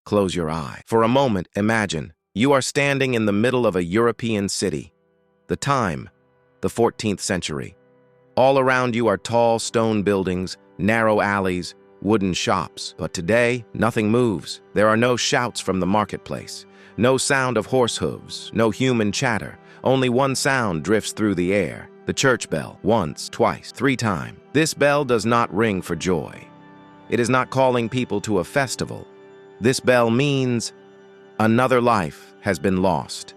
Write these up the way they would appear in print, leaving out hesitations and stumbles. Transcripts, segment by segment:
Close your eye. For a moment, imagine you are standing in the middle of a European city. The time, the 14th century. All around you are tall stone buildings, narrow alleys, wooden shops. But today, nothing moves. There are no shouts from the marketplace, no sound of horse hooves, no human chatter. Only one sound drifts through the air, the church bell, once, twice, 3 times. This bell does not ring for joy. It is not calling people to a festival. This bell means another life has been lost.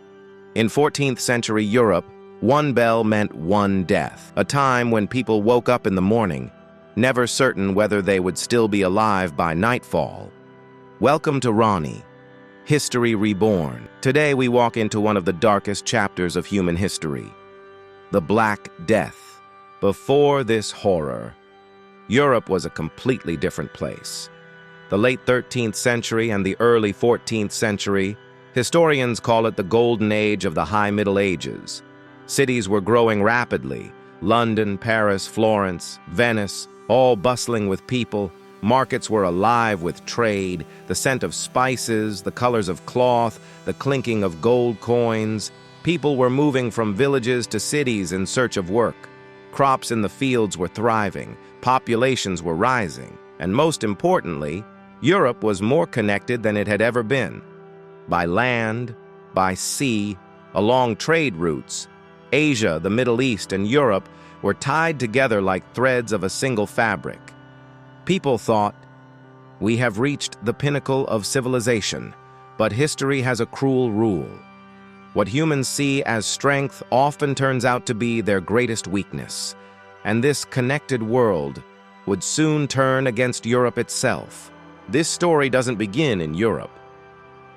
In 14th century Europe, one bell meant one death, a time when people woke up in the morning, never certain whether they would still be alive by nightfall. Welcome to Ronnie, History Reborn. Today we walk into one of the darkest chapters of human history, the Black Death. Before this horror, Europe was a completely different place. The late 13th century and the early 14th century, historians call it the Golden Age of the High Middle Ages. Cities were growing rapidly. London, Paris, Florence, Venice, all bustling with people. Markets were alive with trade, the scent of spices, the colors of cloth, the clinking of gold coins. People were moving from villages to cities in search of work. Crops in the fields were thriving, populations were rising, and most importantly, Europe was more connected than it had ever been. By land, by sea, along trade routes, Asia, the Middle East, and Europe were tied together like threads of a single fabric. People thought, we have reached the pinnacle of civilization, but history has a cruel rule. What humans see as strength often turns out to be their greatest weakness, and this connected world would soon turn against Europe itself. This story doesn't begin in Europe.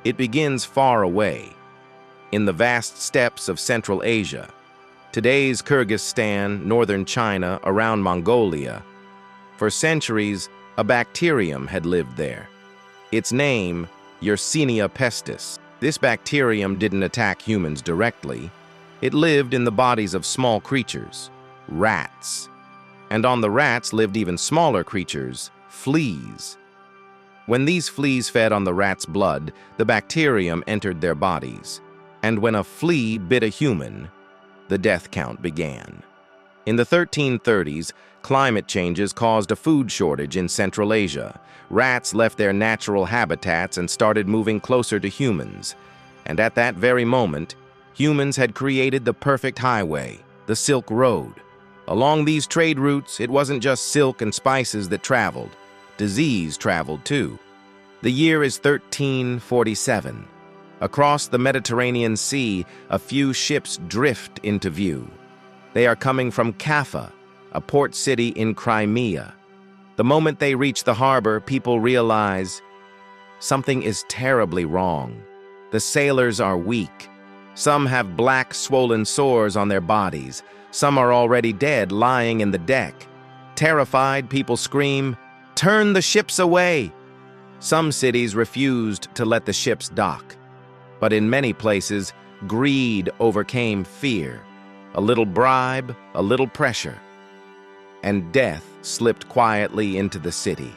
It begins far away, in the vast steppes of Central Asia. Today's Kyrgyzstan, northern China, around Mongolia. For centuries, a bacterium had lived there. Its name, Yersinia pestis. This bacterium didn't attack humans directly. It lived in the bodies of small creatures, rats. And on the rats lived even smaller creatures, fleas. When these fleas fed on the rat's blood, the bacterium entered their bodies. And when a flea bit a human, the death count began. In the 1330s, climate changes caused a food shortage in Central Asia. Rats left their natural habitats and started moving closer to humans. And at that very moment, humans had created the perfect highway, the Silk Road. Along these trade routes, it wasn't just silk and spices that traveled. Disease traveled too. The year is 1347. Across the Mediterranean Sea, a few ships drift into view. They are coming from Kaffa, a port city in Crimea. The moment they reach the harbor, people realize something is terribly wrong. The sailors are weak. Some have black, swollen sores on their bodies. Some are already dead, lying in the deck. Terrified, people scream, "Turn the ships away!" Some cities refused to let the ships dock. But in many places, greed overcame fear. A little bribe, a little pressure. And death slipped quietly into the city.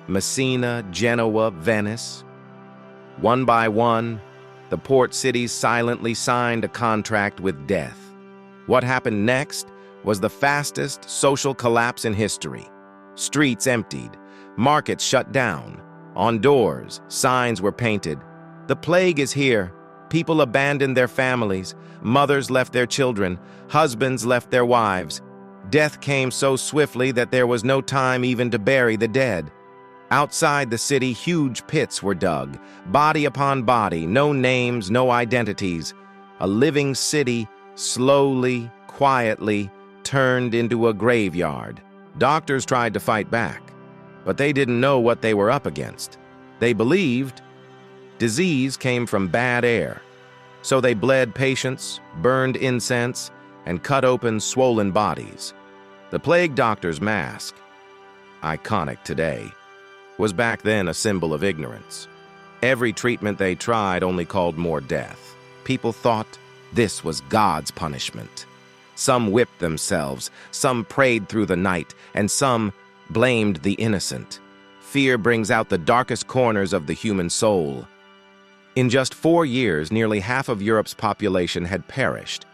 Messina, Genoa, Venice. One by one, the port cities silently signed a contract with death. What happened next was the fastest social collapse in history. Streets emptied, markets shut down. On doors, signs were painted. The plague is here. People abandoned their families. Mothers left their children. Husbands left their wives. Death came so swiftly that there was no time even to bury the dead. Outside the city, huge pits were dug, body upon body, no names, no identities. A living city, slowly, quietly, turned into a graveyard. Doctors tried to fight back, but they didn't know what they were up against. They believed disease came from bad air, so they bled patients, burned incense, and cut open swollen bodies. The plague doctor's mask, iconic today, was back then a symbol of ignorance. Every treatment they tried only called more death. People thought this was God's punishment. Some whipped themselves, some prayed through the night, and some blamed the innocent. fear brings out the darkest corners of the human soul. In just 4 years, nearly half of Europe's population had perished.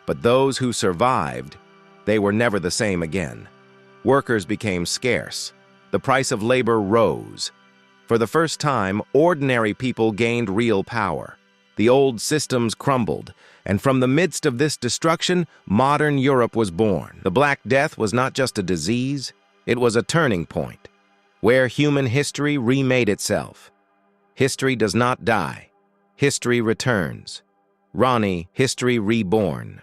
But those who survived, they were never the same again. Workers became scarce. The price of labor rose. For the first time, ordinary people gained real power. The old systems crumbled, and from the midst of this destruction, modern Europe was born. The Black Death was not just a disease, it was a turning point, where human history remade itself. History does not die. History returns. Ronnie, History Reborn.